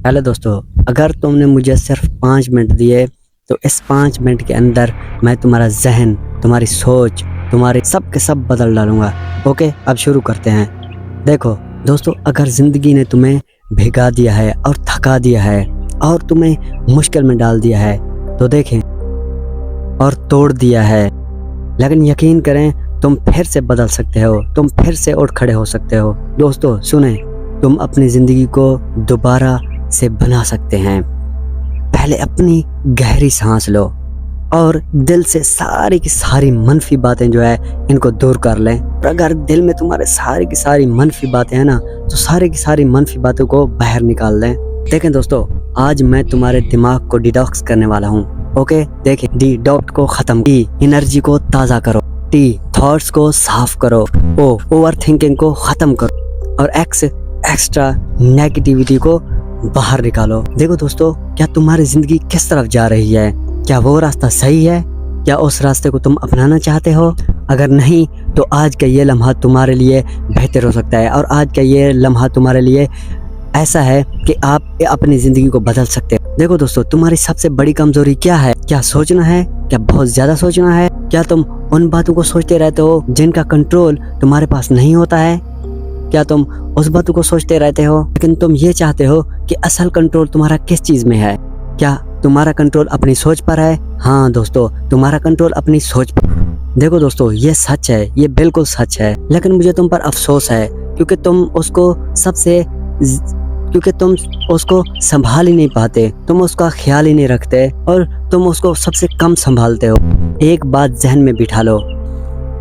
Hello दोस्तों, अगर तुमने मुझे सिर्फ 5 मिनट दिए तो इस 5 मिनट के अंदर मैं तुम्हारा जहन, तुम्हारी सोच, तुम्हारे सब के सब बदल डालूंगा। ओके, अब शुरू करते हैं। देखो दोस्तों, अगर ज़िंदगी ने तुम्हें भिगा दिया है और थका दिया है और तुम्हें मुश्किल में डाल दिया है तो देखें, और तोड़ दिया है, लेकिन यकीन करें तुम फिर से बदल सकते हो, तुम फिर से उठ खड़े हो सकते हो। दोस्तों सुने, तुम अपनी ज़िंदगी को दोबारा से बना सकते हैं। पहले अपनी गहरी सांस लो और दिल से सारी की सारी मनफी बातें जो है इनको दूर कर लें। और अगर दिल में तुम्हारे सारी की सारी मनफी बातें हैं ना, तो सारी की सारी मनफी बातों को बाहर निकाल लें। देखें दोस्तों, आज मैं तुम्हारे दिमाग को डिटॉक्स करने वाला हूँ। ओके, देखें, डी डॉट को खत्म, टी एनर्जी को ताज़ा करो, टी थॉट्स को साफ करो, ओ ओवर थिंकिंग को खत्म करो और एक्स एक्स्ट्रा नेगेटिविटी को बाहर निकालो। देखो दोस्तों, क्या तुम्हारी जिंदगी किस तरफ जा रही है? क्या वो रास्ता सही है? क्या उस रास्ते को तुम अपनाना चाहते हो? अगर नहीं तो आज का ये लम्हा तुम्हारे लिए बेहतर हो सकता है, और आज का ये लम्हा तुम्हारे लिए ऐसा है कि आप अपनी ज़िंदगी को बदल सकते हो। देखो दोस्तों, तुम्हारी सबसे बड़ी कमज़ोरी क्या है? क्या सोचना है? क्या बहुत ज़्यादा सोचना है? क्या तुम उन बातों को सोचते रहते हो जिनका कंट्रोल तुम्हारे पास नहीं होता है? क्या तुम उस बातों को सोचते रहते हो लेकिन तुम ये चाहते हो कि असल कंट्रोल तुम्हारा किस चीज़ में है? क्या तुम्हारा कंट्रोल अपनी सोच पर है? हाँ दोस्तों, तुम्हारा कंट्रोल अपनी सोच पर। देखो दोस्तों, ये सच है, ये बिल्कुल सच है, लेकिन मुझे तुम पर अफसोस है क्योंकि तुम उसको संभाल ही नहीं पाते, तुम उसका ख्याल ही नहीं रखते और तुम उसको सबसे कम संभालते हो। एक बात जहन में बिठा लो,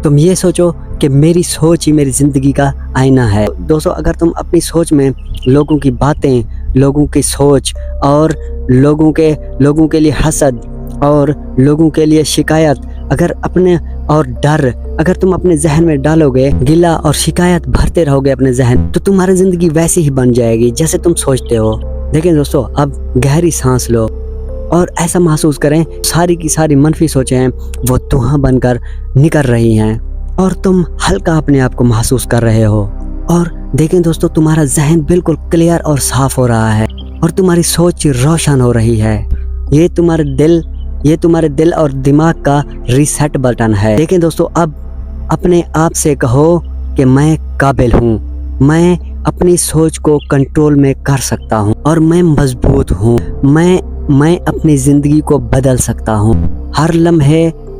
तुम ये सोचो कि मेरी सोच ही मेरी ज़िंदगी का आईना है। दोस्तों, अगर तुम अपनी सोच में लोगों की बातें, लोगों की सोच और लोगों के लिए हसद और लोगों के लिए शिकायत और डर अगर तुम अपने जहन में डालोगे, गिला और शिकायत भरते रहोगे अपने जहन, तो तुम्हारी ज़िंदगी वैसी ही बन जाएगी जैसे तुम सोचते हो। लेकिन दोस्तों, अब गहरी सांस लो और ऐसा महसूस करें सारी की सारी मनफी सोचें हैं वो धुआं बनकर निकल रही हैं और तुम हल्का अपने आप को महसूस कर रहे हो। और देखें दोस्तों, तुम्हारा जहन बिल्कुल क्लियर और साफ हो रहा है और तुम्हारी सोच रोशन हो रही है। ये तुम्हारे दिल और दिमाग का रीसेट बटन है। देखें दोस्तों, अब अपने आप से कहो कि मैं काबिल हूँ, मैं अपनी सोच को कंट्रोल में कर सकता हूँ और मैं मजबूत हूँ, मैं अपनी ज़िंदगी को बदल सकता हूँ।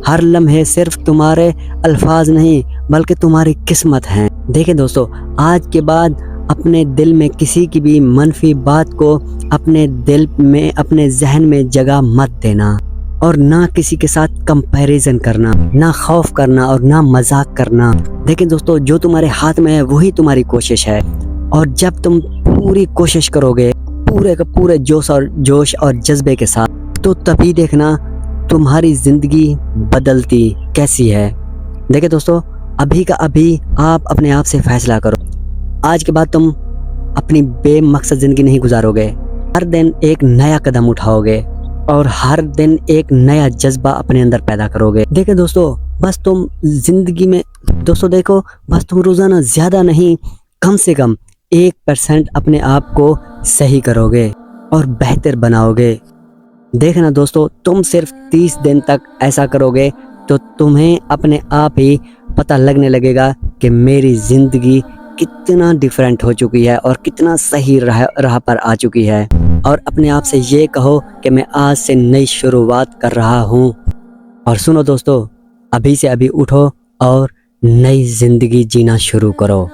हर लम्हे सिर्फ तुम्हारे अल्फाज नहीं बल्कि तुम्हारी किस्मत हैं। देखें दोस्तों, आज के बाद अपने दिल में किसी की भी मनफी बात को अपने दिल में, अपने जहन में जगह मत देना और ना किसी के साथ कंपैरिजन करना, ना खौफ करना और ना मजाक करना। देखें दोस्तों, जो तुम्हारे हाथ में है वही तुम्हारी कोशिश है, और जब तुम पूरी कोशिश करोगे पूरे का पूरे जोश और जज्बे के साथ, तो तभी देखना तुम्हारी ज़िंदगी बदलती कैसी है। देखें दोस्तों, अभी का अभी आप अपने आप से फैसला करो। आज के बाद तुम अपनी बेमकसद ज़िंदगी नहीं गुजारोगे। हर दिन एक नया कदम उठाओगे और हर दिन एक नया जज्बा अपने अंदर पैदा करोगे। देखें दोस्तों, बस तुम ज़िंदगी में बस तुम रोज़ाना ज़्यादा नहीं, कम से कम 1% अपने आप को सही करोगे और बेहतर बनाओगे। देखना दोस्तों, तुम सिर्फ 30 दिन तक ऐसा करोगे तो तुम्हें अपने आप ही पता लगने लगेगा कि मेरी ज़िंदगी कितना डिफरेंट हो चुकी है और कितना सही राह पर आ चुकी है। और अपने आप से ये कहो कि मैं आज से नई शुरुआत कर रहा हूँ। और सुनो दोस्तों, अभी से अभी उठो और नई ज़िंदगी जीना शुरू करो।